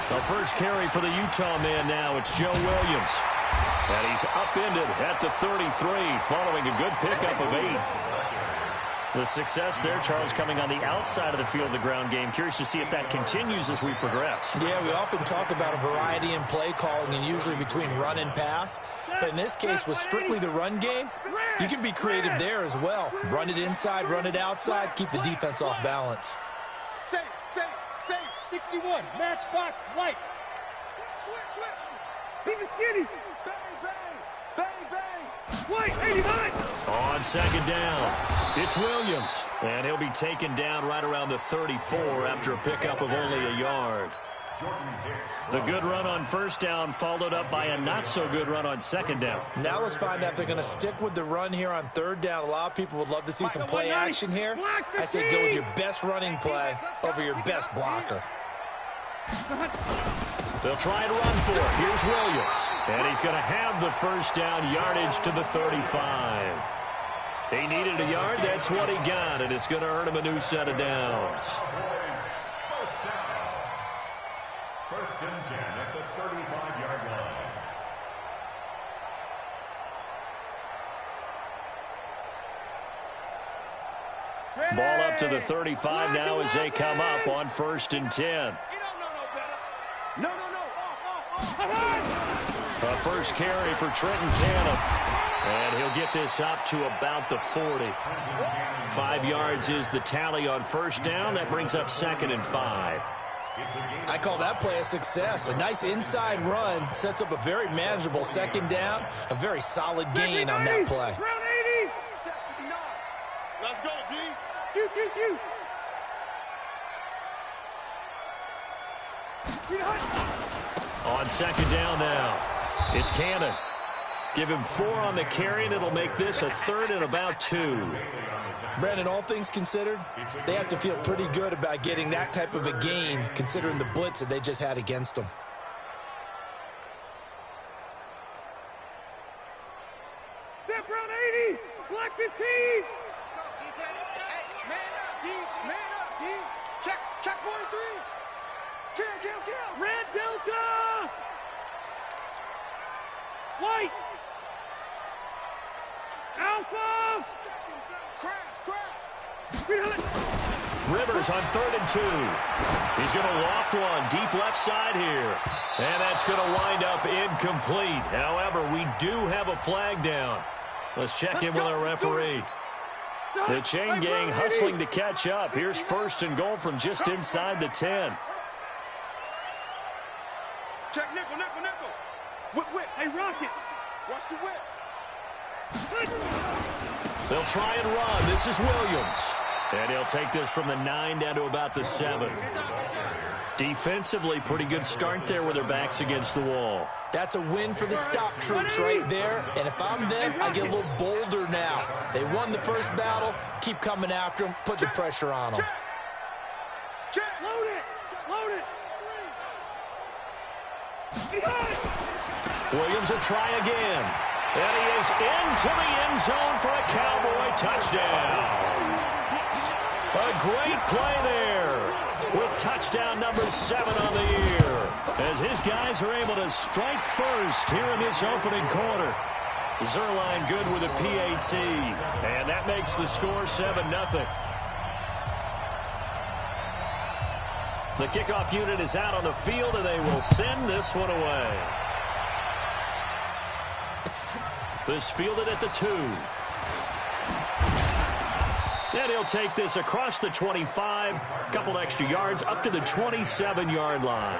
The first carry for the Utah man now, it's Joe Williams. And he's upended at the 33, following a good pickup of 8. The success there, Charles, coming on the outside of the field of the ground game. Curious to see if that continues as we progress. Yeah, we often talk about a variety in play calling and usually between run and pass. But in this case, with strictly the run game, you can be creative there as well. Run it inside, run it outside, keep the defense off balance. Safe. 61, matchbox, lights. Switch. Keep it skinny. Bang. White, 89. On second down, it's Williams. And he'll be taken down right around the 34 after a pickup of only a yard. The good run on first down followed up by a not-so-good run on second down. Now let's find out if they're going to stick with the run here on third down. A lot of people would love to see some play action here. I say go with your best running play over your best blocker. They'll try and run for it. Here's Williams. And he's going to have the first down, yardage to the 35. He needed a yard. That's what he got, and it's going to earn him a new set of downs. First and 10 at the 35-yard line. Ball up to the 35 now as they come up on first and 10. No. A first carry for Trenton Cannon. And he'll get this up to about the 40. 5 yards is the tally on first down. That brings up second and 5. I call that play a success. A nice inside run sets up a very manageable second down. A very solid gain on that play. Round 80. Let's go, D. Q. On second down now, it's Cannon. Give him 4 on the carry, and it'll make this a third and about 2. Brandon, all things considered, they have to feel pretty good about getting that type of a gain, considering the blitz that they just had against them. Step round 80. Black 15. Man up, D. Check 43. Kill. Red Delta. White. Alpha. Crash. Rivers on 3rd and 2. He's going to loft one deep left side here. And that's going to wind up incomplete. However, we do have a flag down. Let's check in with our referee. The chain gang hustling to catch up. Here's first and goal from just inside the 10. Check nickel. Whip. Hey, Rocket. Watch the whip. They'll try and run. This is Williams. And he'll take this from the 9 down to about the 7. Defensively, pretty good start there with their backs against the wall. That's a win for the stop troops right there. And if I'm them, I get a little bolder now. They won the first battle. Keep coming after them. Put the pressure on them. Check. Load it. Williams will try again. And he is into the end zone for a Cowboy touchdown. A great play there with touchdown number 7 on the year, as his guys are able to strike first here in this opening quarter. Zerline good with a PAT, and that makes the score 7-0. The kickoff unit is out on the field, and they will send this one away. This fielded at the 2. And he'll take this across the 25, a couple extra yards up to the 27-yard line.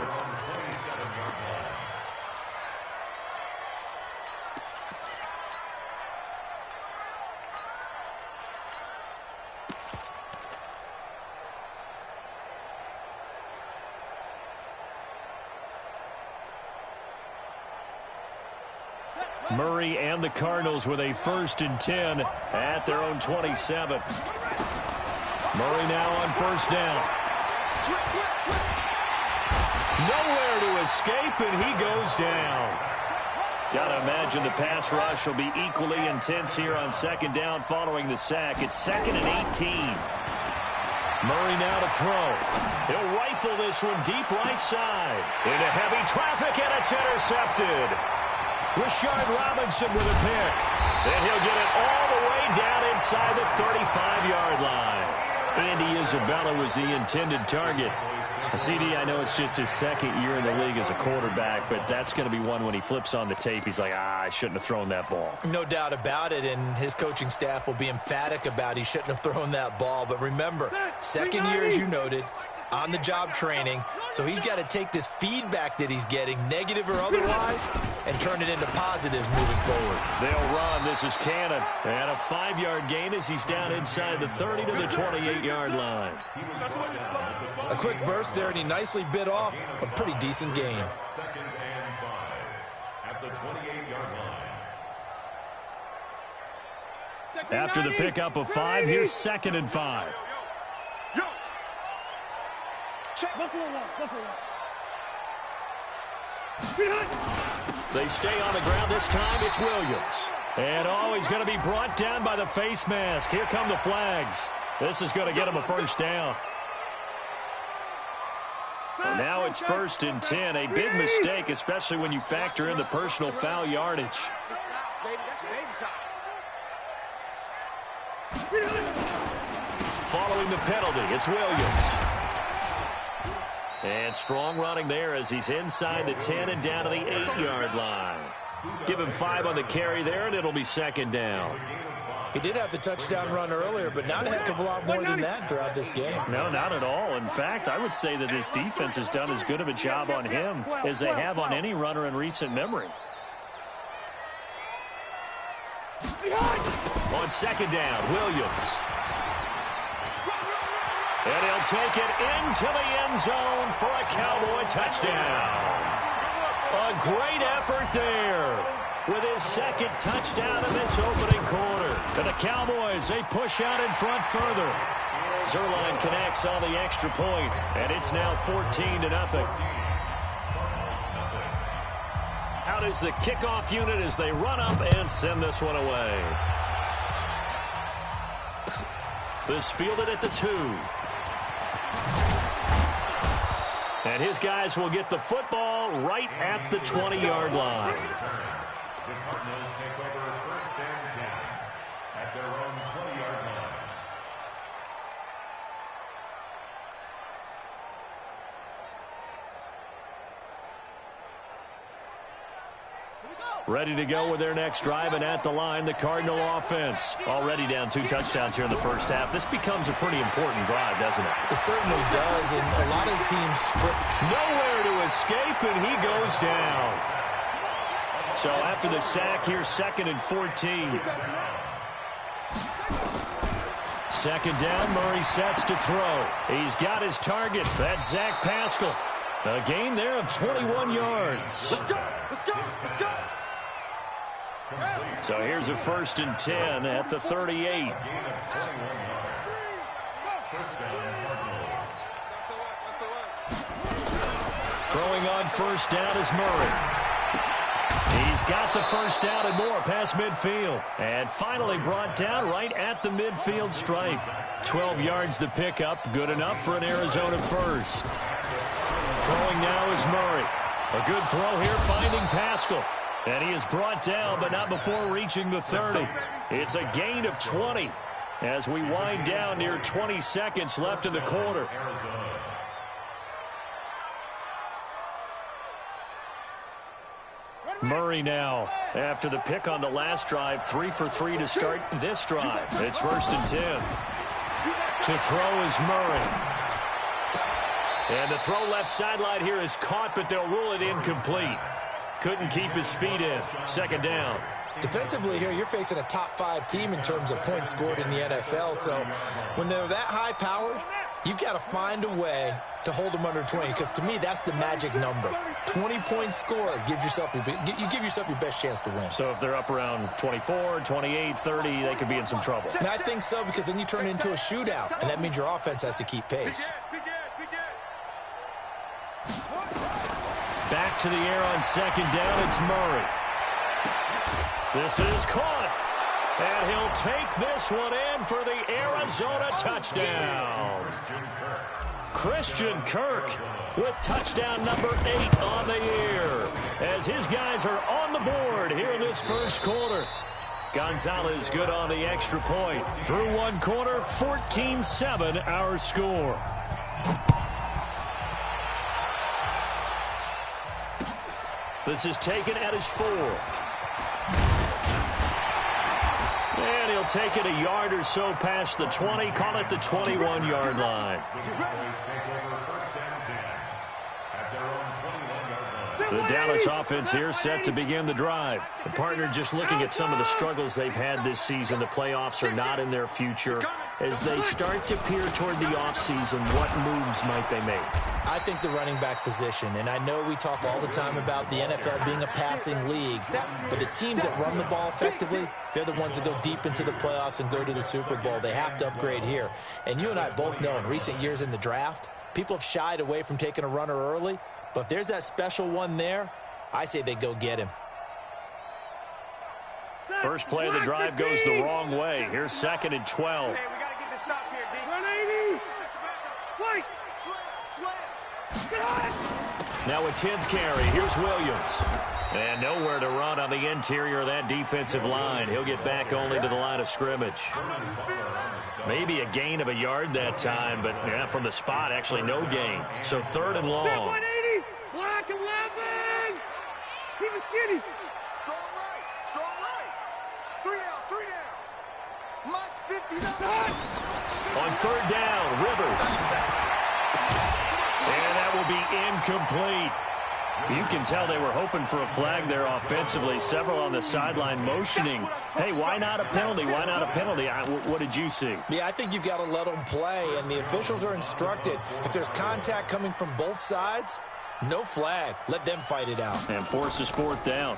Murray and the Cardinals with a 1st and 10 at their own 27. Murray now on first down. Nowhere to escape, and he goes down. Gotta imagine the pass rush will be equally intense here on second down following the sack. It's 2nd and 18. Murray now to throw. He'll rifle this one deep right side. Into heavy traffic, and it's intercepted. Rashard Robinson with a pick. And he'll get it all the way down inside the 35-yard line. Andy Isabella was the intended target. CD, I know it's just his second year in the league as a quarterback, but that's going to be one when he flips on the tape. He's like, I shouldn't have thrown that ball. No doubt about it, and his coaching staff will be emphatic about he shouldn't have thrown that ball. But remember, second year, as you noted, on-the-job training, so he's got to take this feedback that he's getting, negative or otherwise, and turn it into positives moving forward. They'll run. This is Cannon. And a 5-yard gain as he's down inside the 30 to the 28-yard line. A quick burst there, and he nicely bit off a pretty decent gain. Second and 5 at the 28-yard line. After the pickup of 5, here's 2nd and 5. They stay on the ground. This time it's Williams. And he's going to be brought down by the face mask. Here come the flags. This is going to get him a first down. Well, now it's 1st and 10. A big mistake, especially when you factor in the personal foul yardage. Following the penalty, it's Williams. And strong running there as he's inside the 10 and down to the 8-yard line. Give him 5 on the carry there, and it'll be 2nd down. He did have the touchdown run earlier, but not a heck of a lot more than that throughout this game. No, not at all. In fact, I would say that this defense has done as good of a job on him as they have on any runner in recent memory. On 2nd down, Williams. And he'll take it into the end zone for a Cowboy touchdown. A great effort there with his 2nd touchdown in this opening quarter. And the Cowboys, they push out in front further. Zerline connects on the extra point, and it's now 14-0. Out is the kickoff unit as they run up and send this one away. This fielded at the 2. And his guys will get the football right at the 20-yard line. The Cardinals take over 1st and 10 at their own 20-yard line. Ready to go with their next drive, and at the line, the Cardinal offense. Already down 2 touchdowns here in the first half. This becomes a pretty important drive, doesn't it? It certainly does, and a lot of the teams script. Nowhere to escape, and he goes down. So after the sack, here's 2nd and 14. 2nd down, Murray sets to throw. He's got his target. That's Zach Pascal. A gain there of 21 yards. Let's go! Let's go! Let's go! So here's a 1st and 10 at the 38. Throwing on 1st down is Murray. He's got the 1st down and more past midfield. And finally brought down right at the midfield stripe. 12 yards to pick up. Good enough for an Arizona 1st. Throwing now is Murray. A good throw here, finding Pascal. And he is brought down, but not before reaching the 30. It's a gain of 20 as we wind down near 20 seconds left in the quarter. Murray now, after the pick on the last drive, 3 for 3 to start this drive. It's 1st and 10. To throw is Murray. And the throw left sideline here is caught, but they'll rule it incomplete. Couldn't keep his feet in. 2nd down. Defensively here, you're facing a top 5 team in terms of points scored in the NFL. So when they're that high-powered, you've got to find a way to hold them under 20. Because to me, that's the magic number. 20 points scored gives yourself you give yourself your best chance to win. So if they're up around 24, 28, 30, they could be in some trouble. And I think so, because then you turn it into a shootout, and that means your offense has to keep pace. Back to the air on 2nd down, it's Murray. This is caught. And he'll take this one in for the Arizona touchdown. Christian Kirk with touchdown number 8 on the year, as his guys are on the board here in this first quarter. Gonzalez good on the extra point. Through one quarter, 14-7 our score. This is taken at his 4. And he'll take it a yard or so past the 20, call it the 21-yard line. The Dallas offense here set to begin the drive. The partner just looking at some of the struggles they've had this season. The playoffs are not in their future. As they start to peer toward the offseason, what moves might they make? I think the running back position, and I know we talk all the time about the NFL being a passing league, but the teams that run the ball effectively, they're the ones that go deep into the playoffs and go to the Super Bowl. They have to upgrade here. And you and I both know in recent years in the draft, people have shied away from taking a runner early. But if there's that special one there, I say they go get him. First play of the drive goes the wrong way. Here's 2nd and 12. Hey, we got to get this stop here, D. 180. Wait. Now a 10th carry. Here's Williams. And nowhere to run on the interior of that defensive line. He'll get back only to the line of scrimmage. Maybe a gain of a yard that time, but yeah, from the spot, actually no gain. So 3rd and long. 180. Block 11. Keep it skinny. Strong right. 3 down. Mike's 50 down. On 3rd down, Rivers. And that will be incomplete. You can tell they were hoping for a flag there offensively. Several on the sideline motioning. Hey, why not a penalty? Why not a penalty? What did you see? Yeah, I think you've got to let them play, and the officials are instructed. If there's contact coming from both sides, no flag. Let them fight it out. And forces 4th down.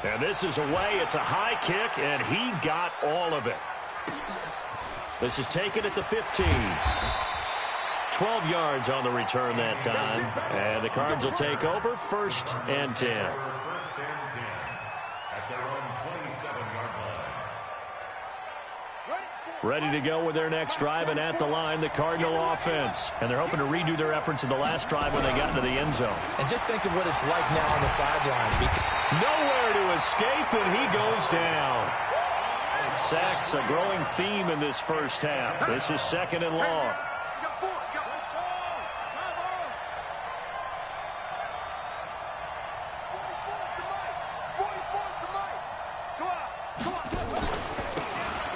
And this is away. It's a high kick, and he got all of it. This is taken at the 15. 12 yards on the return that time. And the Cards will take over 1st and 10. At their own 27-yard line. Ready to go with their next drive, and at the line, the Cardinal offense. And they're hoping to redo their efforts in the last drive when they got into the end zone. And just think of what it's like now on the sideline. Nowhere to escape, and he goes down. Sacks a growing theme in this first half. This is 2nd and long.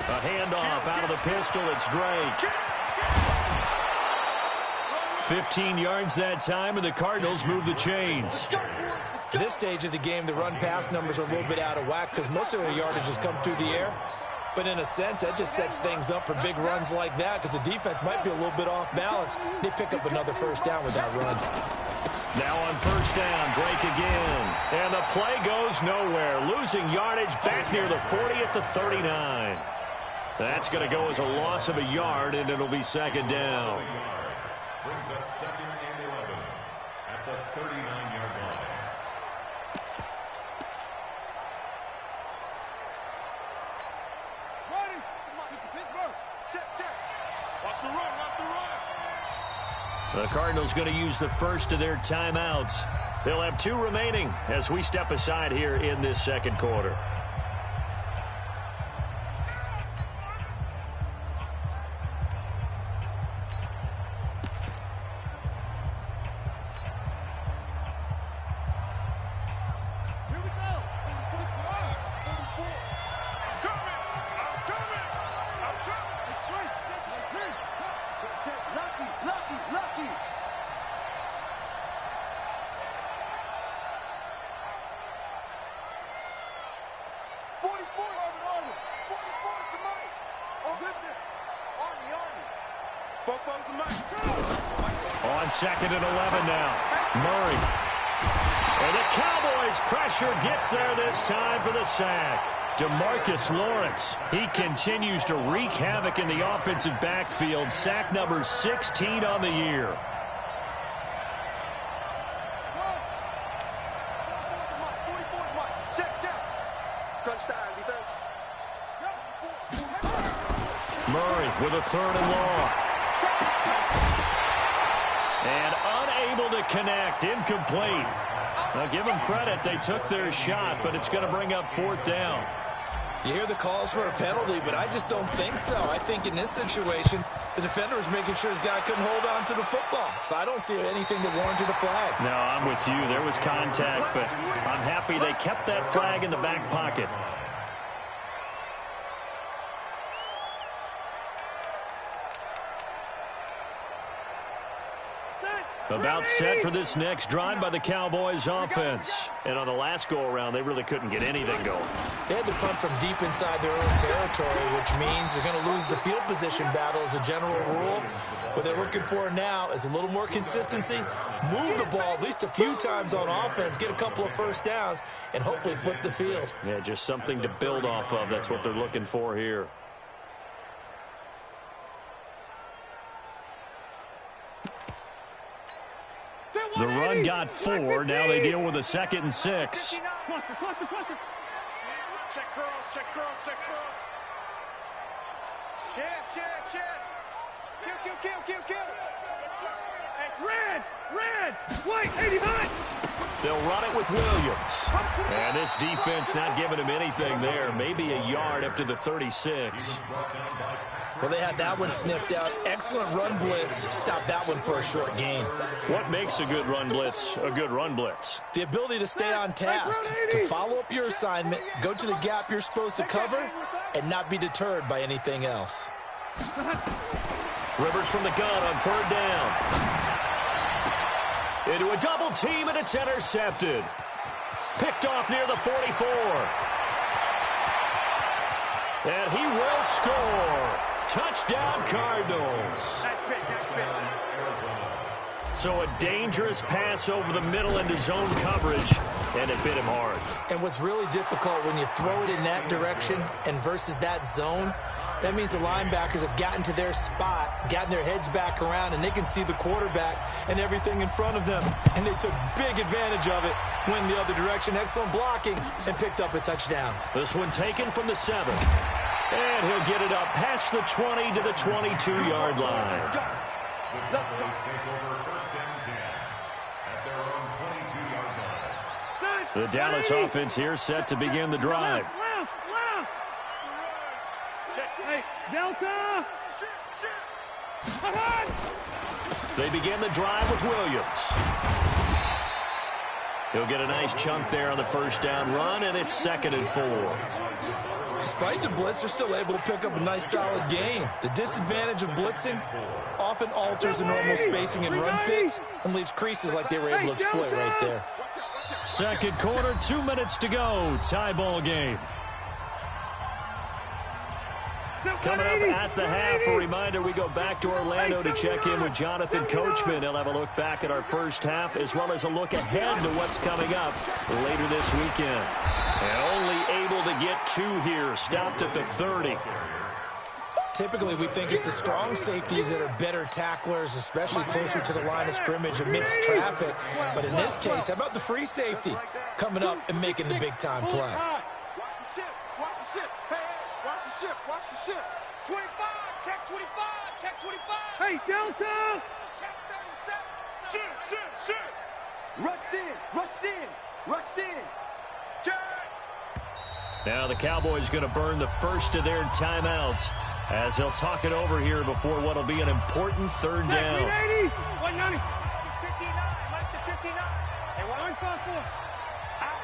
A handoff out of the pistol. It's Drake. 15 yards that time, and the Cardinals move the chains. At this stage of the game, the run-pass numbers are a little bit out of whack because most of their yardage has come through the air. But in a sense, that just sets things up for big runs like that because the defense might be a little bit off balance. They pick up another 1st down with that run. Now on 1st down, Drake again. And the play goes nowhere. Losing yardage back near the 40 at the 39. That's going to go as a loss of a yard, and it'll be 2nd down. Brings up 2nd and 11 at the 39-yard line. Ready? Pittsburgh. Check. Watch the run. The Cardinals going to use the first of their timeouts. They'll have 2 remaining as we step aside here in this 2nd quarter. Lucky. On 2nd and 11 now. Murray. And the Cowboys' pressure gets there this time for the sack. DeMarcus Lawrence. He continues to wreak havoc in the offensive backfield. Sack number 16 on the year. Check. Crunch time, defense. with a 3rd and long. And unable to connect, incomplete. Now give them credit, they took their shot, but it's going to bring up 4th down. You hear the calls for a penalty, but I just don't think so. I think in this situation, the defender was making sure his guy couldn't hold on to the football. So I don't see anything that warranted a flag. No, I'm with you. There was contact, but I'm happy they kept that flag in the back pocket. About set for this next drive by the Cowboys offense. And on the last go-around, they really couldn't get anything going. They had to punt from deep inside their own territory, which means they're going to lose the field position battle as a general rule. What they're looking for now is a little more consistency, move the ball at least a few times on offense, get a couple of first downs, and hopefully flip the field. Yeah, just something to build off of. That's what they're looking for here. The run got 4. Now they deal with a 2nd and 6. Check curls, check curls, check curls. Chance. Kill. Red, white, 89. They'll run it with Williams. And this defense not giving him anything there. Maybe a yard up to the 36. Well, they had that one sniffed out. Excellent run blitz. Stopped that one for a short gain. What makes a good run blitz a good run blitz? The ability to stay on task, to follow up your assignment, go to the gap you're supposed to cover, and not be deterred by anything else. Rivers from the gun on 3rd down. Into a double team, and it's intercepted. Picked off near the 44. And he will score. Touchdown, Cardinals. Nice pick. So a dangerous pass over the middle into zone coverage, and it bit him hard. And what's really difficult when you throw it in that direction and versus that zone, that means the linebackers have gotten to their spot, gotten their heads back around, and they can see the quarterback and everything in front of them. And they took big advantage of it, went the other direction. Excellent blocking, and picked up a touchdown. This one taken from the 7. And he'll get it up past the 20 to the 22-yard line. The Cowboys take over 1st and 10 at their own 22-yard line. The Dallas offense here set to begin the drive. Left. Hey, Delta. They begin the drive with Williams. He'll get a nice chunk there on the 1st down run, and it's 2nd and 4. Despite the blitz, they're still able to pick up a nice, solid gain. The disadvantage of blitzing often alters the normal spacing and run fits and leaves creases like they were able to exploit right there. 2nd quarter, 2 minutes to go. Tie ball game. Coming up at the half, a reminder, we go back to Orlando to check in with Jonathan Coachman. He'll have a look back at our first half as well as a look ahead to what's coming up later this weekend. And only able to get 2 here, stopped at the 30. Typically, we think it's the strong safeties that are better tacklers, especially closer to the line of scrimmage amidst traffic. But in this case, how about the free safety coming up and making the big-time play? Watch the ship. Hey, watch the ship. 25, check 25. Hey, Delta. Check 37. Shit. Rush in. Check. Now the Cowboys going to burn the first of their timeouts as they'll talk it over here before what will be an important 3rd down. 180. 190. 59. Mike to 59. Hey, what? Out.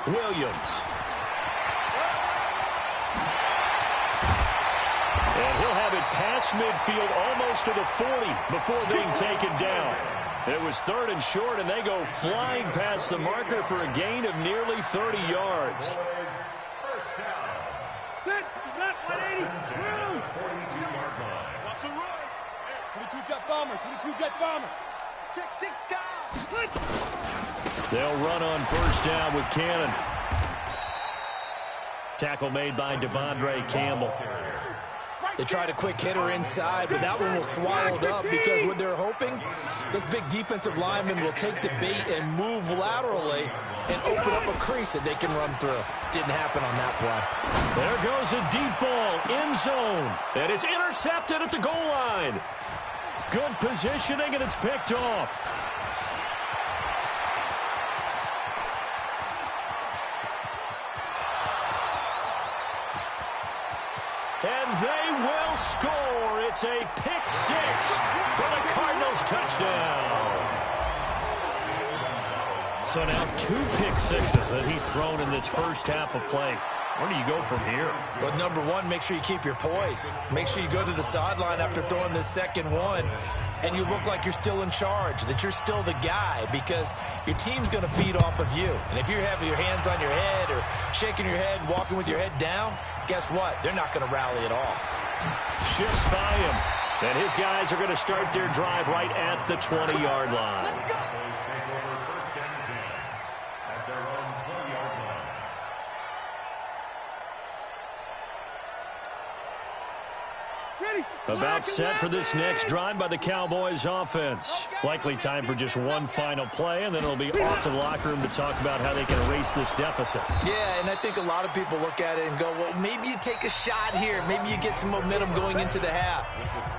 Williams. And he'll have it past midfield almost to the 40 before being taken down. It was 3rd and short, and they go flying past the marker for a gain of nearly 30 yards. First down. Set. 180. Room. 42-yard line. Watch the run. 22 jet bomber. Check 6 guys. They'll run on 1st down with Cannon. Tackle made by Devondre Campbell. They tried a quick hitter inside, but that one was swallowed up because what they're hoping, this big defensive lineman will take the bait and move laterally and open up a crease that they can run through. Didn't happen on that play. There goes a deep ball end zone. And it's intercepted at the goal line. Good positioning, and it's picked off. And they will score. It's a pick six for the Cardinals touchdown. So now 2 pick sixes that he's thrown in this first half of play. Where do you go from here? Well, number one, make sure you keep your poise. Make sure you go to the sideline after throwing this second one, and you look like you're still in charge, that you're still the guy, because your team's going to feed off of you. And if you're having your hands on your head or shaking your head and walking with your head down, guess what? They're not going to rally at all. Shifts by him. And his guys are going to start their drive right at the 20-yard line. About set for this next drive by the Cowboys offense. Likely time for just one final play, and then it'll be off to the locker room to talk about how they can erase this deficit. Yeah, and I think a lot of people look at it and go, well, maybe you take a shot here. Maybe you get some momentum going into the half.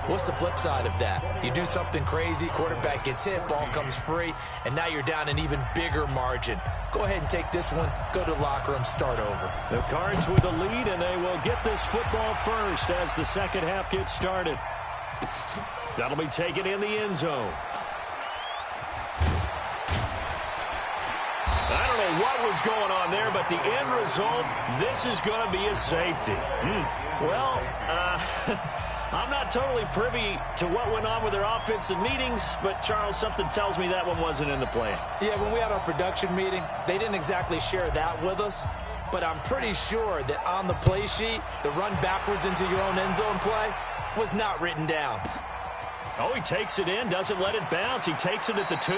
What's the flip side of that? You do something crazy, quarterback gets hit, ball comes free, and now you're down an even bigger margin. Go ahead and take this one, go to the locker room, start over. The Cards with the lead, and they will get this football first as the second half gets started. That'll be taken in the end zone. I don't know what was going on there, but the end result, this is going to be a safety. Well, I'm not totally privy to what went on with their offensive meetings, but, Charles, something tells me that one wasn't in the plan. Yeah, when we had our production meeting, they didn't exactly share that with us, but I'm pretty sure that on the play sheet, the run backwards into your own end zone play was not written down. Oh, he takes it in, doesn't let it bounce. He takes it at the 2.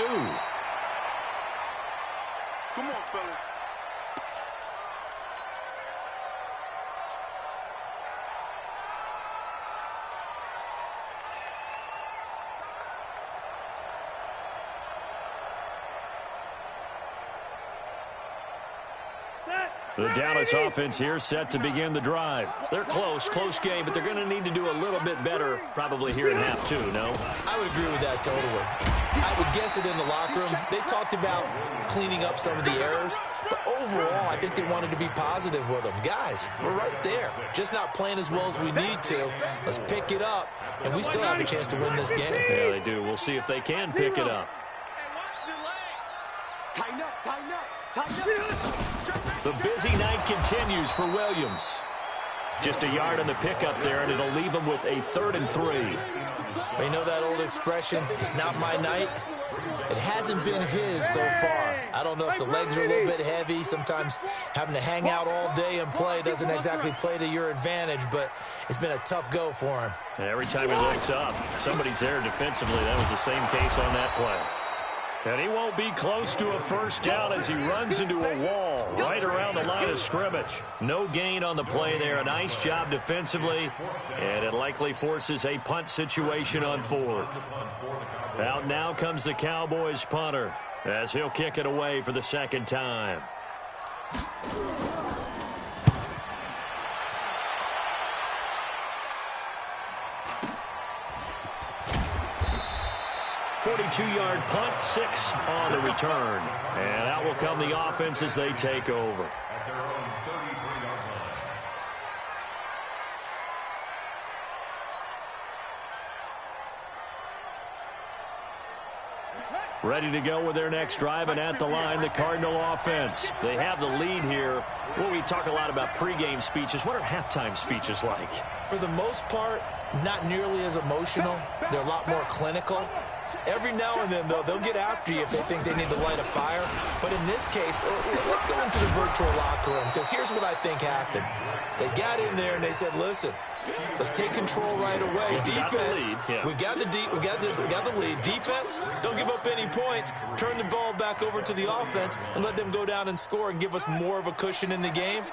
Come on, fellas. The Dallas offense here set to begin the drive. They're close game, but they're going to need to do a little bit better probably here in half 2, no? I would agree with that totally. I would guess it in the locker room. They talked about cleaning up some of the errors, but overall, I think they wanted to be positive with them. Guys, we're right there. Just not playing as well as we need to. Let's pick it up, and we still have a chance to win this game. Yeah, they do. We'll see if they can pick it up. Tighten up, tighten up, tighten up. The busy night continues for Williams. Just a yard on the pickup there, and it'll leave him with a 3rd and 3. You know that old expression, it's not my night? It hasn't been his so far. I don't know if the legs are a little bit heavy. Sometimes having to hang out all day and play doesn't exactly play to your advantage, but it's been a tough go for him. And every time he looks up, somebody's there defensively. That was the same case on that play. And he won't be close to a first down as he runs into a wall right around the line of scrimmage. No gain on the play there. A nice job defensively, and it likely forces a punt situation on 4th. Out now comes the Cowboys punter as he'll kick it away for the second time. 42-yard punt, 6 on the return. And out will come the offense as they take over. At their own 33-yard line. Ready to go with their next drive, and at the line, the Cardinal offense. They have the lead here. Well, we talk a lot about pregame speeches. What are halftime speeches like? For the most part, not nearly as emotional. They're a lot more clinical. Every now and then, though, they'll get after you if they think they need to light a fire. But in this case, let's go into the virtual locker room, because here's what I think happened. They got in there and they said, listen, let's take control right away. Defense, we got the lead. Defense, don't give up any points. Turn the ball back over to the offense and let them go down and score and give us more of a cushion in the game.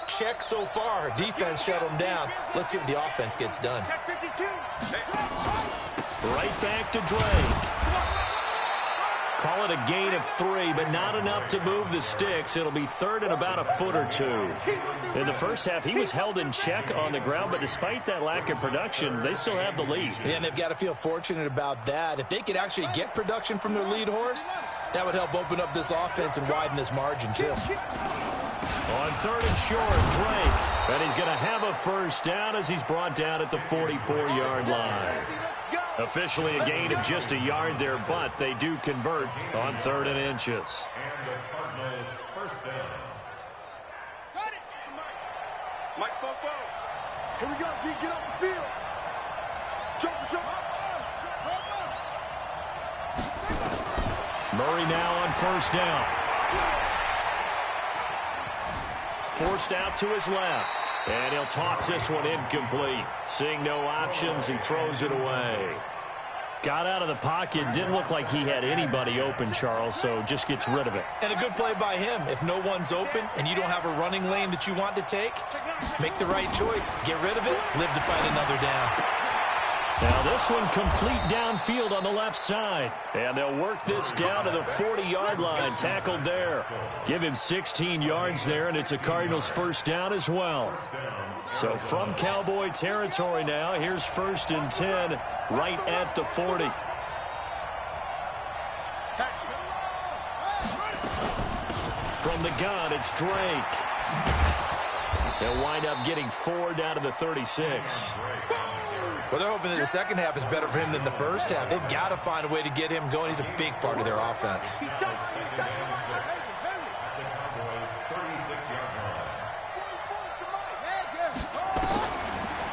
Check so far. Defense shut them down. Let's see what the offense gets done. Right back to Dre. Call it a gain of 3, but not enough to move the sticks. It'll be third and about a foot or 2. In the first half, he was held in check on the ground, but despite that lack of production, they still have the lead. Yeah, and they've got to feel fortunate about that. If they could actually get production from their lead horse, that would help open up this offense and widen this margin, too. On third and short, Drake. And he's going to have a first down as he's brought down at the 44-yard line. Officially a gain of just a yard there, but they do convert on 3rd and inches. And the Cardinals first down. Got it. Mike Fofo. Here we go, D. Get off the field. Jump. Murray now on first down. Forced out to his left. And he'll toss this one incomplete. Seeing no options, he throws it away. Got out of the pocket. Didn't look like he had anybody open, Charles, so just gets rid of it. And a good play by him. If no one's open and you don't have a running lane that you want to take, make the right choice. Get rid of it. Live to fight another down. Now this one complete downfield on the left side. And they'll work this down to the 40-yard line. Tackled there. Give him 16 yards there, and it's a Cardinals first down as well. So from Cowboy territory now, here's 1st and 10 right at the 40. From the gun, it's Drake. They'll wind up getting 4 down to the 36. Well, they're hoping that the second half is better for him than the first half. They've got to find a way to get him going. He's a big part of their offense.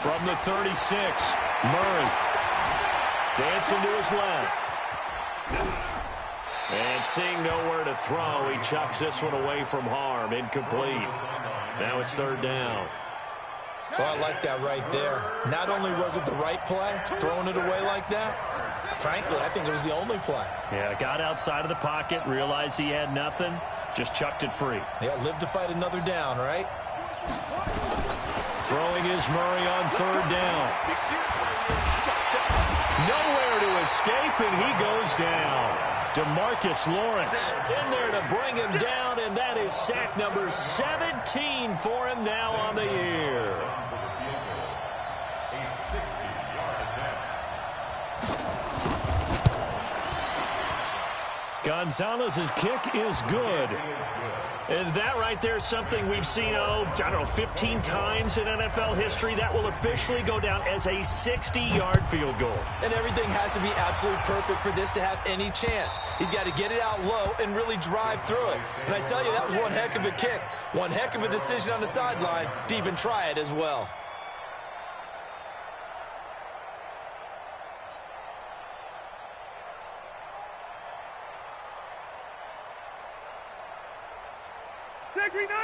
From the 36, Murray dancing to his left. And seeing nowhere to throw, he chucks this one away from harm. Incomplete. Now it's 3rd down. So I like that right there. Not only was it the right play, throwing it away like that, frankly, I think it was the only play. Yeah, got outside of the pocket, realized he had nothing, just chucked it free. Yeah, live to fight another down, right? Throwing is Murray on 3rd down. Nowhere to escape, and he goes down. DeMarcus Lawrence in there to bring him down, and that is sack number 17 for him now on the year. Gonzalez's kick is good. And that right there is something we've seen, 15 times in NFL history. That will officially go down as a 60-yard field goal. And everything has to be absolutely perfect for this to have any chance. He's got to get it out low and really drive through it. And I tell you, that was one heck of a kick. One heck of a decision on the sideline to even try it as well.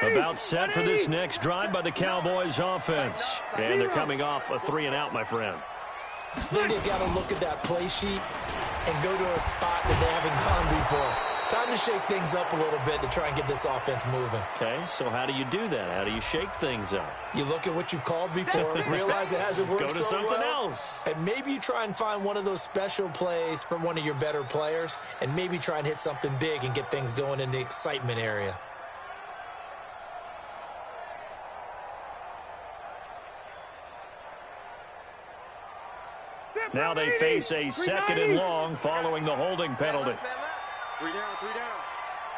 About set for this next drive by the Cowboys offense. And they're coming off a 3-and-out, my friend. Then they've got to look at that play sheet and go to a spot that they haven't gone before. Time to shake things up a little bit to try and get this offense moving. Okay, so how do you do that? How do you shake things up? You look at what you've called before, realize it hasn't worked Go to so something well, else. and maybe you try and find one of those special plays from one of your better players, and maybe try and hit something big and get things going in the excitement area. Now they face a 2nd and long following the holding penalty. 3 down.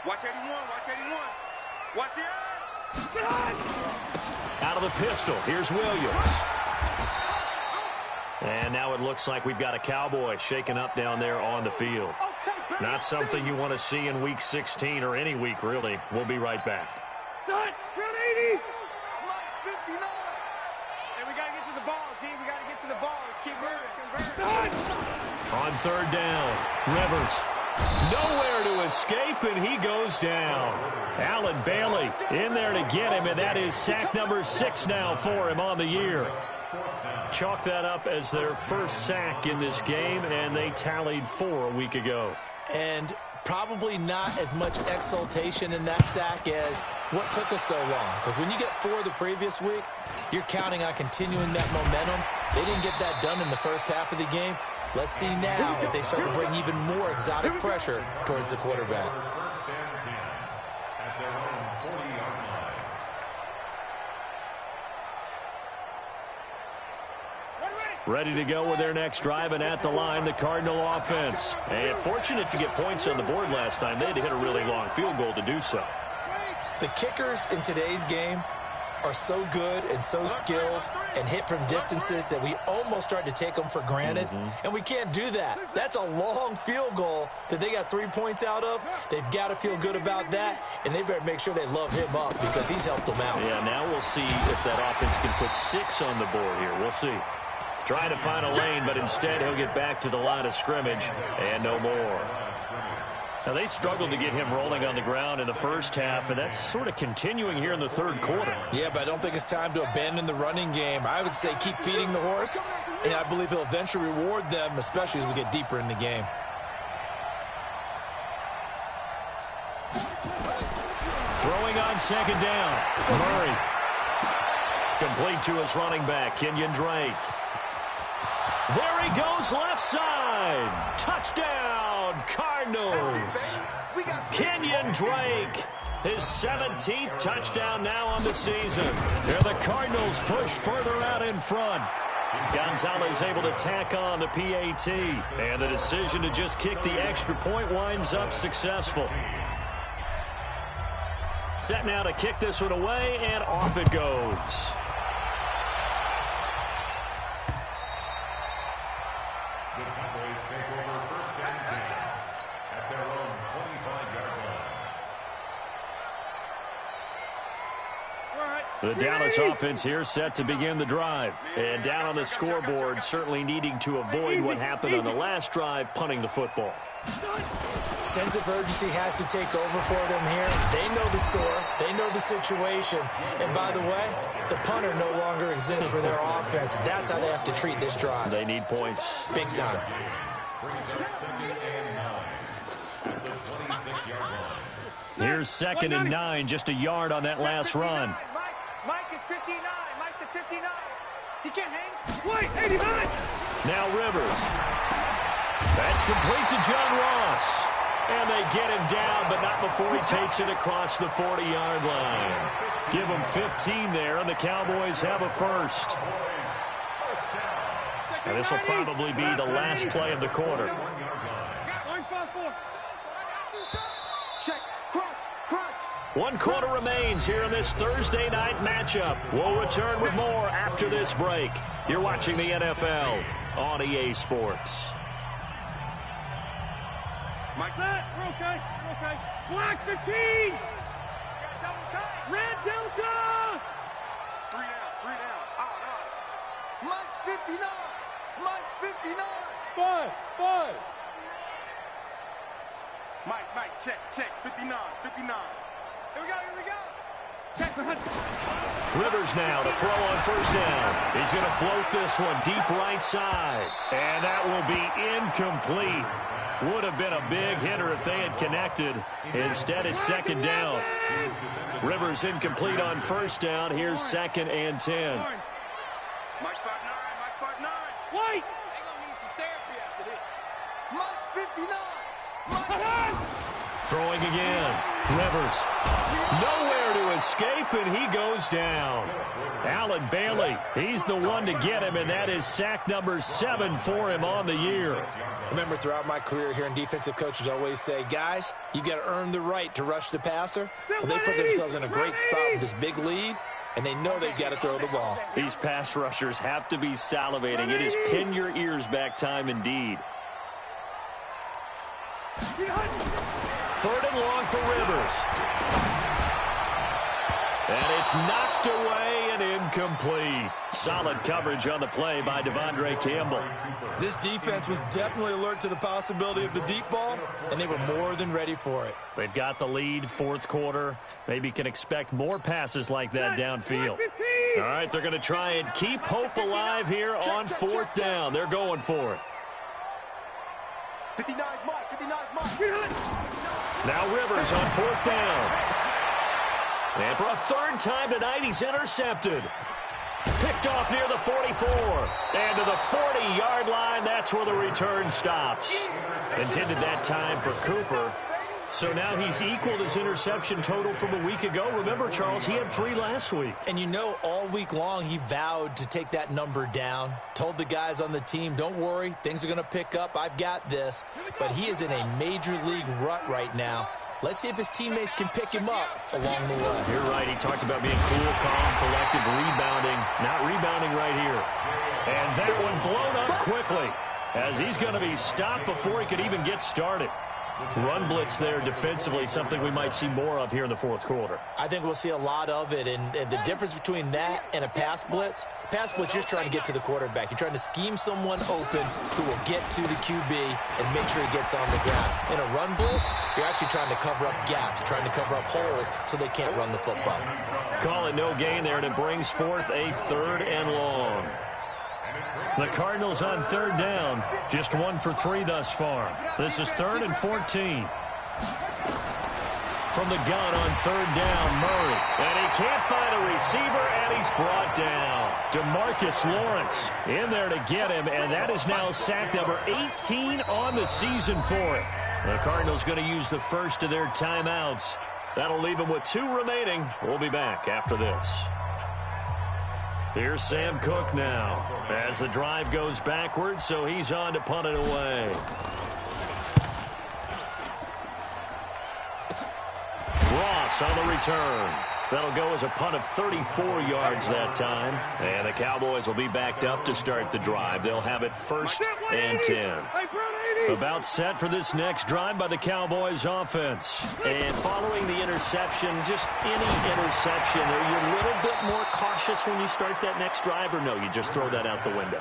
Watch 81, watch 81. Watch the Out of the pistol, here's Williams. And now it looks like we've got a Cowboy shaken up down there on the field. Not something you want to see in Week 16 or any week, really. We'll be right back. Round 80. And we got to get to the ball, team. We got to get to the ball. Let's keep moving. On 3rd down, Rivers. Nowhere to escape, and he goes down. Allen Bailey in there to get him, and that is sack number 6 now for him on the year. Chalk that up as their first sack in this game, and they tallied 4 a week ago. And probably not as much exultation in that sack as what took us so long. Because when you get 4 the previous week, you're counting on continuing that momentum. They didn't get that done in the first half of the game. Let's see now if they start to bring even more exotic pressure towards the quarterback. First and 10 at their own 40-yard line. Ready to go with their next drive, and at the line, the Cardinal offense. And fortunate to get points on the board last time. They had to hit a really long field goal to do so. The kickers in today's game are so good and so skilled and hit from distances that we almost start to take them for granted. And we can't do that. That's a long field goal that they got 3 points out of. They've got to feel good about that, and they better make sure they love him up because he's helped them out. Yeah, now we'll see if that offense can put 6 on the board here. We'll see. Trying to find a lane, but instead he'll get back to the line of scrimmage and no more. Now, they struggled to get him rolling on the ground in the first half, and that's sort of continuing here in the third quarter. Yeah, but I don't think it's time to abandon the running game. I would say keep feeding the horse, and I believe he'll eventually reward them, especially as we get deeper in the game. Throwing on second down. Murray. Complete to his running back, Kenyon Drake. There he goes, left side. Touchdown, Cardinals. Kenyon Drake, his 17th touchdown now on the season. Here the Cardinals push further out in front. Gonzalez able to tack on the PAT. And the decision to just kick the extra point winds up successful. Set now to kick this one away, and off it goes. The Dallas offense here set to begin the drive. And down on the scoreboard, certainly needing to avoid what happened on the last drive, punting the football. Sense of urgency has to take over for them here. They know the score. They know the situation. And by the way, the punter no longer exists for their offense. That's how they have to treat this drive. They need points. Big time. Here's 2nd and 9, just a yard on that last run. Mike is 59. Mike to 59. He can't hang. Wait, 89. Now Rivers. That's complete to John Ross. And they get him down, but not before he takes it across the 40-yard line. Give him 15 there, and the Cowboys have a first. And this will probably be the last play of the quarter. Check. Crunch. Crunch. 1 quarter remains here in this Thursday night matchup. We'll return with more after this break. You're watching the NFL on EA Sports. Mike, that. We're okay. We're okay. Black 15. Red Delta. 3 down. Out. Mike's 59. Mike's 59. 5. Mike, check. 59. Here we go. Check. Rivers now to throw on first down. He's going to float this one deep right side. And that will be incomplete. Would have been a big hitter if they had connected. Instead, it's 2nd down. Rivers incomplete on first down. Here's 2nd and 10. Mike 5'9". Wait. They're going to need some therapy after this. Mike's 59. Throwing again. Rivers. Nowhere to escape, and he goes down. Allen Bailey, he's the one to get him, and that is sack number 7 for him on the year. Remember, throughout my career here in defensive coaches always say, guys, you got to earn the right to rush the passer. Well, they put themselves in a great spot with this big lead, and they know they've got to throw the ball. These pass rushers have to be salivating. It is pin your ears back time indeed. 3rd and long for Rivers. And it's knocked away and incomplete. Solid coverage on the play by Devondre Campbell. This defense was definitely alert to the possibility of the deep ball, and they were more than ready for it. They've got the lead, 4th quarter. Maybe can expect more passes like that downfield. All right, they're going to try and keep hope alive here on 4th down. They're going for it. 59's Mike. Now Rivers on 4th down. And for a 3rd time tonight, he's intercepted. Picked off near the 44. And to the 40-yard line, that's where the return stops. Intended that time for Cooper. So now he's equaled his interception total from a week ago. Remember, Charles, he had 3 last week. And you know, all week long he vowed to take that number down. Told the guys on the team, don't worry, things are going to pick up. I've got this. But he is in a major league rut right now. Let's see if his teammates can pick him up along the way. You're right. He talked about being cool, calm, collected, rebounding. Not rebounding right here. And that one blown up quickly as he's going to be stopped before he could even get started. Run blitz there defensively, something we might see more of here in the fourth quarter. I think we'll see a lot of it, and the difference between that and a pass blitz, you're just trying to get to the quarterback. You're trying to scheme someone open who will get to the QB and make sure he gets on the ground. In a run blitz, you're actually trying to cover up gaps, trying to cover up holes so they can't run the football. Call it no gain there, and it brings forth a 3rd and long. The Cardinals on 3rd down, just 1 for 3 thus far. This is 3rd and 14. From the gun on 3rd down, Murray. And he can't find a receiver, and he's brought down. DeMarcus Lawrence in there to get him, and that is now sack number 18 on the season for him. The Cardinals going to use the first of their timeouts. That'll leave them with 2 remaining. We'll be back after this. Here's Sam Cook now as the drive goes backwards, so he's on to punt it away. Ross on the return. That'll go as a punt of 34 yards that time. And the Cowboys will be backed up to start the drive. They'll have it 1st and 10. About set for this next drive by the Cowboys offense. And following the interception, just any interception, are you a little bit more cautious when you start that next drive, or no, you just throw that out the window?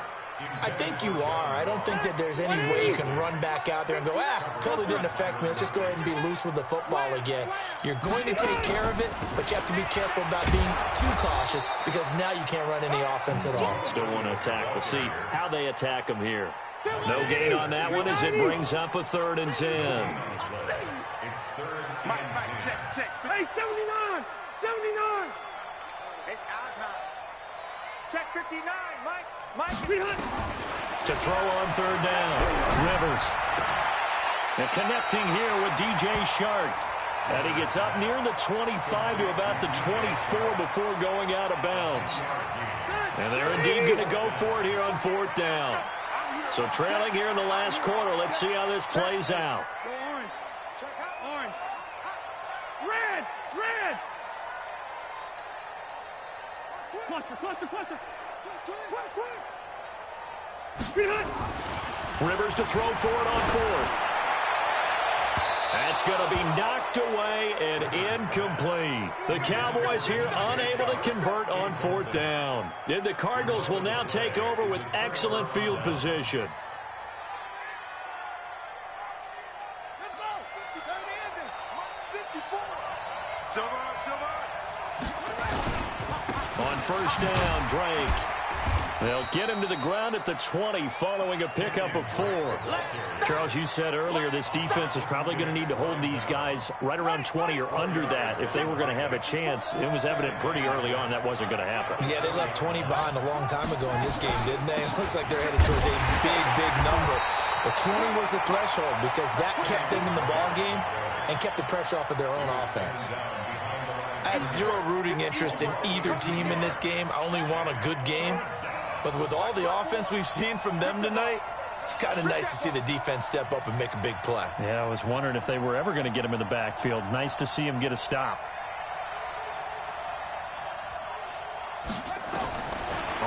I think you are. I don't think that there's any way you can run back out there and go, totally didn't affect me. Let's just go ahead and be loose with the football again. You're going to take care of it, but you have to be careful about being too cautious because now you can't run any offense at all. Still want to attack. We'll see how they attack them here. No gain on that one as it brings up a 3rd and 10. Mike, check. Hey, 79! It's our time. Check 59, Mike. To throw on 3rd down, Rivers. And connecting here with DJ Shark. And he gets up near the 25 to about the 24 before going out of bounds. And they're indeed going to go for it here on 4th down. So trailing here in the last quarter, let's see how this plays out. Go orange. Check out orange. Red. Cluster. Rivers to throw for it on 4th. That's going to be knocked away and incomplete. The Cowboys here unable to convert on 4th down. And the Cardinals will now take over with excellent field position. Let's go. 54. On 1st down, Drake. They'll get him to the ground at the 20 following a pickup of 4. Charles, you said earlier this defense is probably going to need to hold these guys right around 20 or under that if they were going to have a chance. It was evident pretty early on that wasn't going to happen. Yeah, they left 20 behind a long time ago in this game, didn't they? It looks like they're headed towards a big number. But 20 was the threshold because that kept them in the ball game and kept the pressure off of their own offense. I have zero rooting interest in either team in this game. I only want a good game. But with all the offense we've seen from them tonight, it's kind of nice to see the defense step up and make a big play. Yeah, I was wondering if they were ever going to get him in the backfield. Nice to see him get a stop.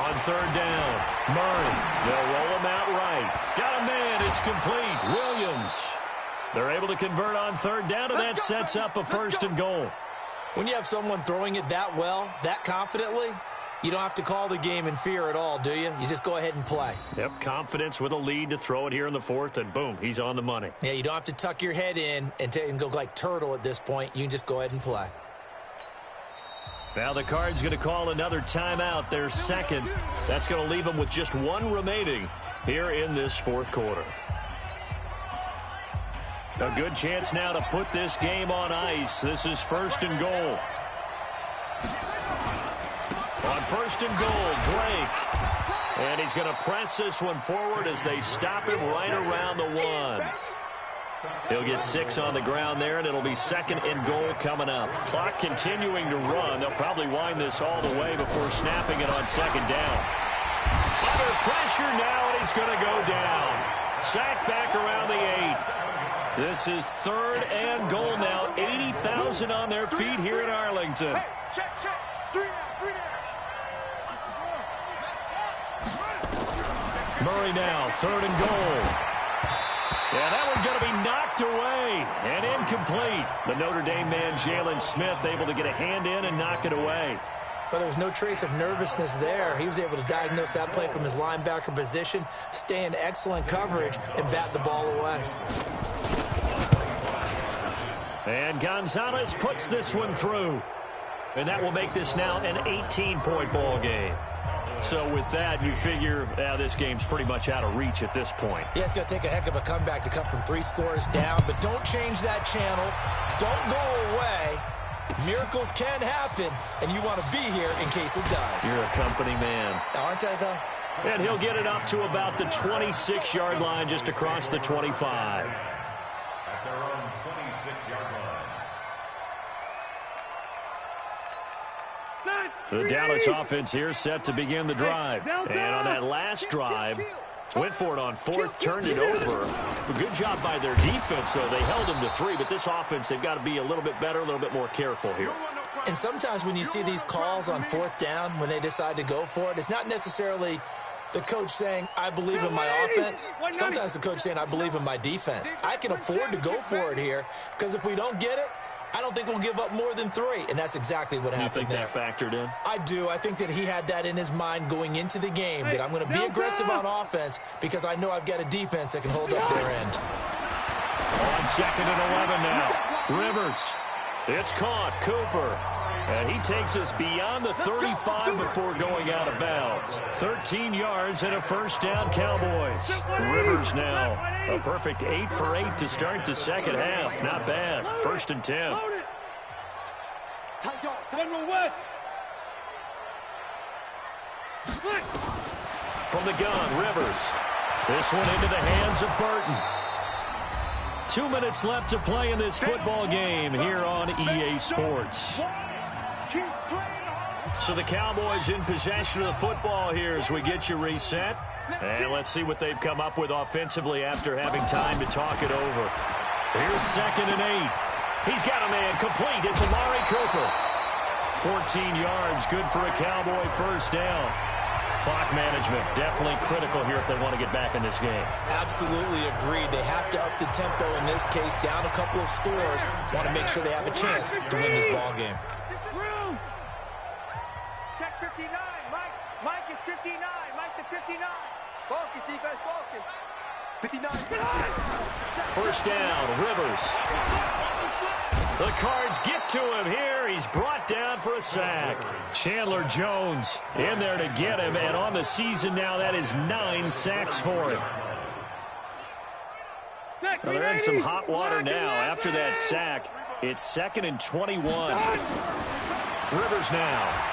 On 3rd down, Murray. They'll roll him out right. Got a man. It's complete. Williams. They're able to convert on 3rd down, and that sets up a 1st and goal. When you have someone throwing it that well, that confidently, you don't have to call the game in fear at all, do you? You just go ahead and play. Yep, confidence with a lead to throw it here in the 4th, and boom, he's on the money. Yeah, you don't have to tuck your head in and go like turtle at this point. You can just go ahead and play. Now the Cards going to call another timeout, their 2nd. That's going to leave them with just 1 remaining here in this 4th quarter. A good chance now to put this game on ice. This is 1st and goal. On first and goal, Drake. And he's going to press this one forward as they stop him right around the 1. He'll get 6 on the ground there, and it'll be second and goal coming up. Clock continuing to run. They'll probably wind this all the way before snapping it on second down. Under pressure now, and he's going to go down. Sacked back around the 8. This is third and goal now. 80,000 on their feet here in Arlington. Hey, check. 3 down. Murray now, third and goal. Yeah, that one's going to be knocked away and incomplete. The Notre Dame man, Jalen Smith, able to get a hand in and knock it away. But there was no trace of nervousness there. He was able to diagnose that play from his linebacker position, stay in excellent coverage, and bat the ball away. And Gonzalez puts this one through. And that will make this now an 18-point ball game. So with that, you figure this game's pretty much out of reach at this point. Yeah, it's going to take a heck of a comeback to come from 3 scores down, but don't change that channel. Don't go away. Miracles can happen, and you want to be here in case it does. You're a company man. Aren't I, though? And he'll get it up to about the 26-yard line, just across the 25. At their own 26-yard line. The Dallas offense here set to begin the drive. And on that last drive, went for it on 4th, turned it over. A good job by their defense, though. They held them to 3, but this offense, they've got to be a little bit better, a little bit more careful here. And sometimes when you see these calls on 4th down, when they decide to go for it, it's not necessarily the coach saying, I believe in my offense. Sometimes the coach saying, I believe in my defense. I can afford to go for it here, because if we don't get it, I don't think we'll give up more than 3, and that's exactly what happened there. You think that factored in? I do. I think that he had that in his mind going into the game, that I'm going to be aggressive on offense because I know I've got a defense that can hold up their end. On 2nd and 11 now. Rivers. It's caught. Cooper. And he takes us beyond the 35 before going out of bounds. 13 yards and a first down, Cowboys. Rivers now. A perfect 8 for 8 to start the second half. Not bad. 1st and 10. From the gun, Rivers. This one into the hands of Burton. 2 minutes left to play in this football game here on EA Sports. So the Cowboys in possession of the football here as we get you reset. And let's see what they've come up with offensively after having time to talk it over. Here's 2nd and 8. He's got a man complete. It's Amari Cooper. 14 yards, good for a Cowboy first down. Clock management definitely critical here if they want to get back in this game. Absolutely agreed. They have to up the tempo in this case, down a couple of scores. Want to make sure they have a chance to win this ball game. Check 59. Mike is 59. Mike to 59. Focus, defense, focus. 59. First down, Rivers. The Cards get to him here. He's brought down for a sack. Chandler Jones in there to get him, and on the season now, that is 9 sacks for him. Well, they're in some hot water now. After that sack, it's 2nd and 21. Rivers now.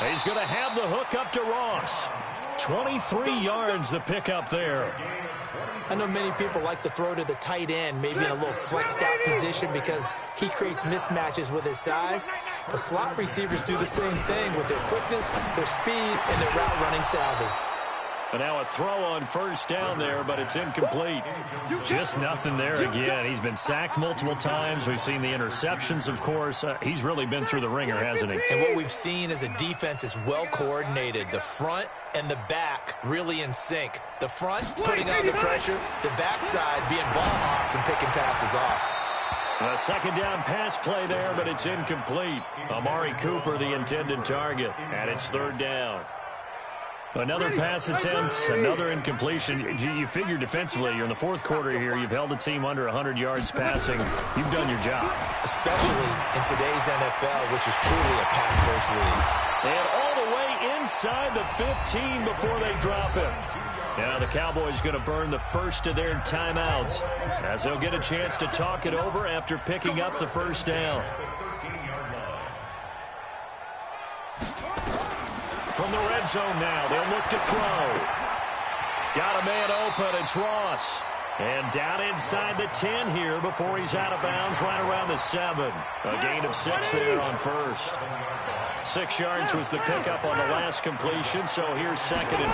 He's going to have the hook up to Ross. 23 yards the pickup there. I know many people like to throw to the tight end, maybe in a little flexed out position because he creates mismatches with his size. But slot receivers do the same thing with their quickness, their speed, and their route running savvy. And now a throw on first down there, but it's incomplete. Just nothing there again. He's been sacked multiple times. We've seen the interceptions, of course. He's really been through the ringer, hasn't he? And what we've seen is a defense is well coordinated. The front and the back really in sync. The front putting on the pressure, the backside being ball hawks and picking passes off. A second down pass play there, but it's incomplete. Amari Cooper, the intended target, and it's 3rd down. Another pass attempt, another incompletion. You figure defensively, you're in the 4th quarter here. You've held a team under 100 yards passing. You've done your job. Especially in today's NFL, which is truly a pass-first league. And all the way inside the 15 before they drop him. Now the Cowboys going to burn the first of their timeouts as they'll get a chance to talk it over after picking up the first down. From the red zone now, they'll look to throw. Got a man open, it's Ross. And down inside the 10 here before he's out of bounds right around the 7. A gain of 6 there on first. 6 yards was the pickup on the last completion, so here's 2nd and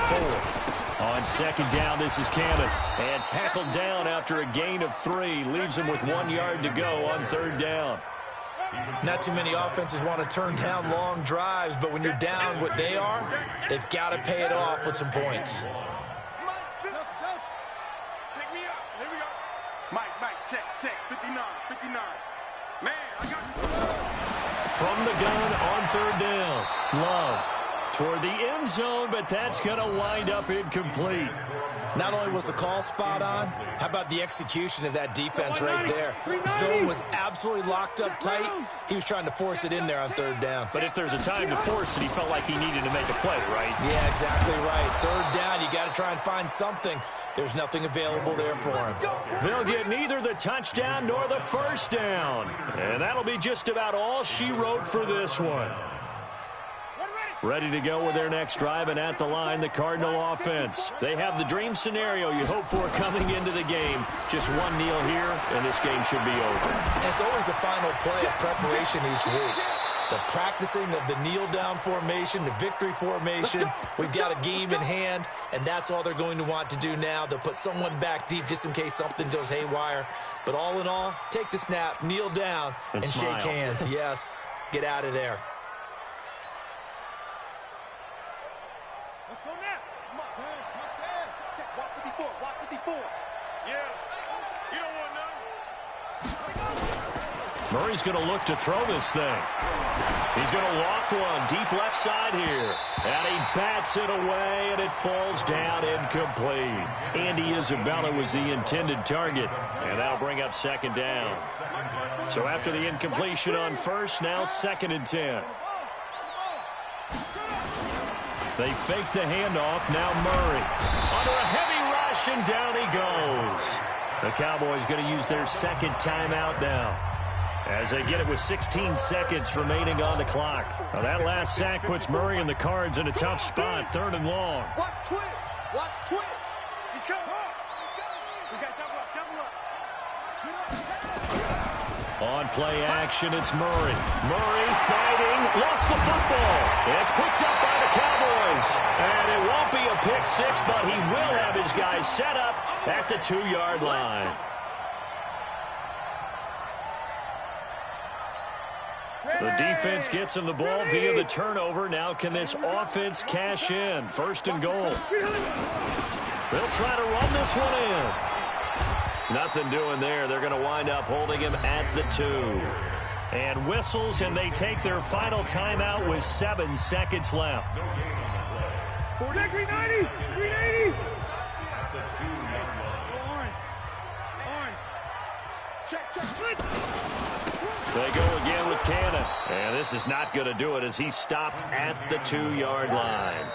4. On 2nd down, this is Cannon. And tackled down after a gain of 3. Leaves him with 1 yard to go on 3rd down. Not too many offenses want to turn down long drives, but when you're down what they are, they've got to pay it off with some points. Check, 59. Man, I got you. From the gun on 3rd down. Love toward the end zone, but that's going to wind up incomplete. Not only was the call spot on, how about the execution of that defense right there? Zone was absolutely locked up tight. He was trying to force it in there on 3rd down. But if there's a time to force it, he felt like he needed to make a play, right? Yeah, exactly right. 3rd down, you got to try and find something. There's nothing available there for him. They'll get neither the touchdown nor the 1st down. And that'll be just about all she wrote for this one. Ready to go with their next drive, and at the line, the Cardinal offense. They have the dream scenario you hope for coming into the game. Just one kneel here, and this game should be over. It's always the final play of preparation each week. The practicing of the kneel-down formation, the victory formation. We've got a game in hand, and that's all they're going to want to do now. They'll put someone back deep just in case something goes haywire. But all in all, take the snap, kneel down, and shake hands. Yes, get out of there. Let's go now. Come on, touchdown. Check, watch 54, watch 54. Yeah, you don't want none. Murray's going to look to throw this thing. He's going to loft one deep left side here. And he bats it away, and it falls down incomplete. Andy Isabella was the intended target. And that'll bring up 2nd down. So after the incompletion on 1st, now 2nd and 10. They fake the handoff. Now Murray. Under a heavy rush, and down he goes. The Cowboys going to use their 2nd timeout now, as they get it with 16 seconds remaining on the clock. Now that last sack puts Murray and the Cards in a tough spot, 3rd and long. Watch twins. Watch twins. He's coming. We got double up. On play action, it's Murray. Murray fighting, lost the football. It's picked up by the Cowboys. And it won't be a pick 6, but he will have his guys set up at the 2-yard line. The defense gets him the ball via the turnover. Now can this offense cash in? 1st and goal. They'll try to run this one in. Nothing doing there. They're going to wind up holding him at the 2. And whistles, and they take their final timeout with 7 seconds left. 390. Check. They go again with Cannon. And this is not going to do it as he's stopped at the 2-yard line.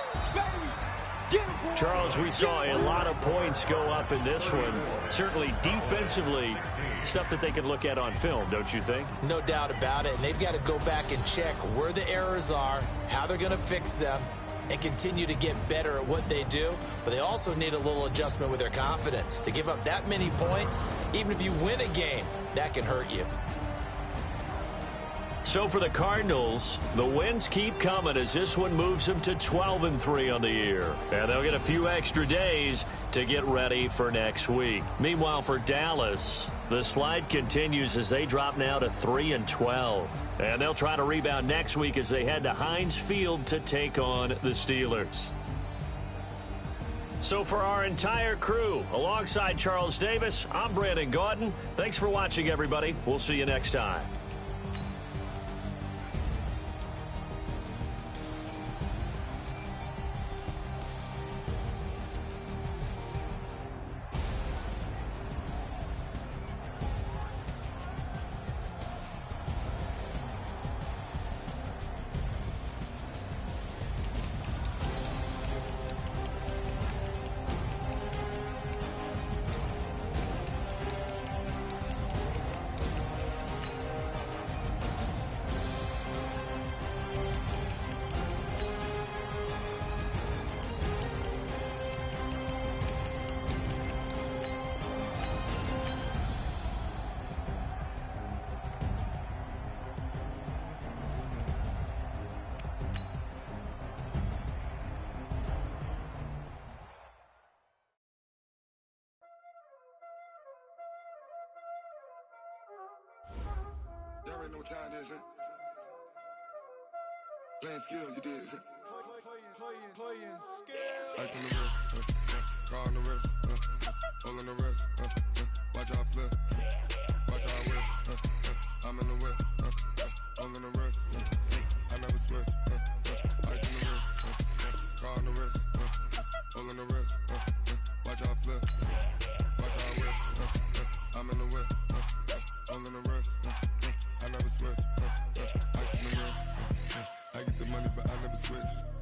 Charles, we saw a lot of points go up in this one. Certainly defensively, stuff that they can look at on film, don't you think? No doubt about it. And they've got to go back and check where the errors are, how they're going to fix them, and continue to get better at what they do. But they also need a little adjustment with their confidence. To give up that many points, even if you win a game, that can hurt you. So for the Cardinals, the wins keep coming as this one moves them to 12-3 on the year. And they'll get a few extra days to get ready for next week. Meanwhile, for Dallas, the slide continues as they drop now to 3-12. And they'll try to rebound next week as they head to Heinz Field to take on the Steelers. So for our entire crew, alongside Charles Davis, I'm Brandon Gaudin. Thanks for watching, everybody. We'll see you next time. this. Playing skills, you did. Playing skills. Ice on the wrist, car on the wrist, hole in the wrist, watch how I flip, watch how I whip, I'm in the whip, hole in the wrist, I never switch, ice on the wrist, car on the wrist, hole in the wrist, watch how I flip, watch how I whip, I'm in the whip, hole in the wrist, I never switch, ice on the wrist, I get the money but I never switch.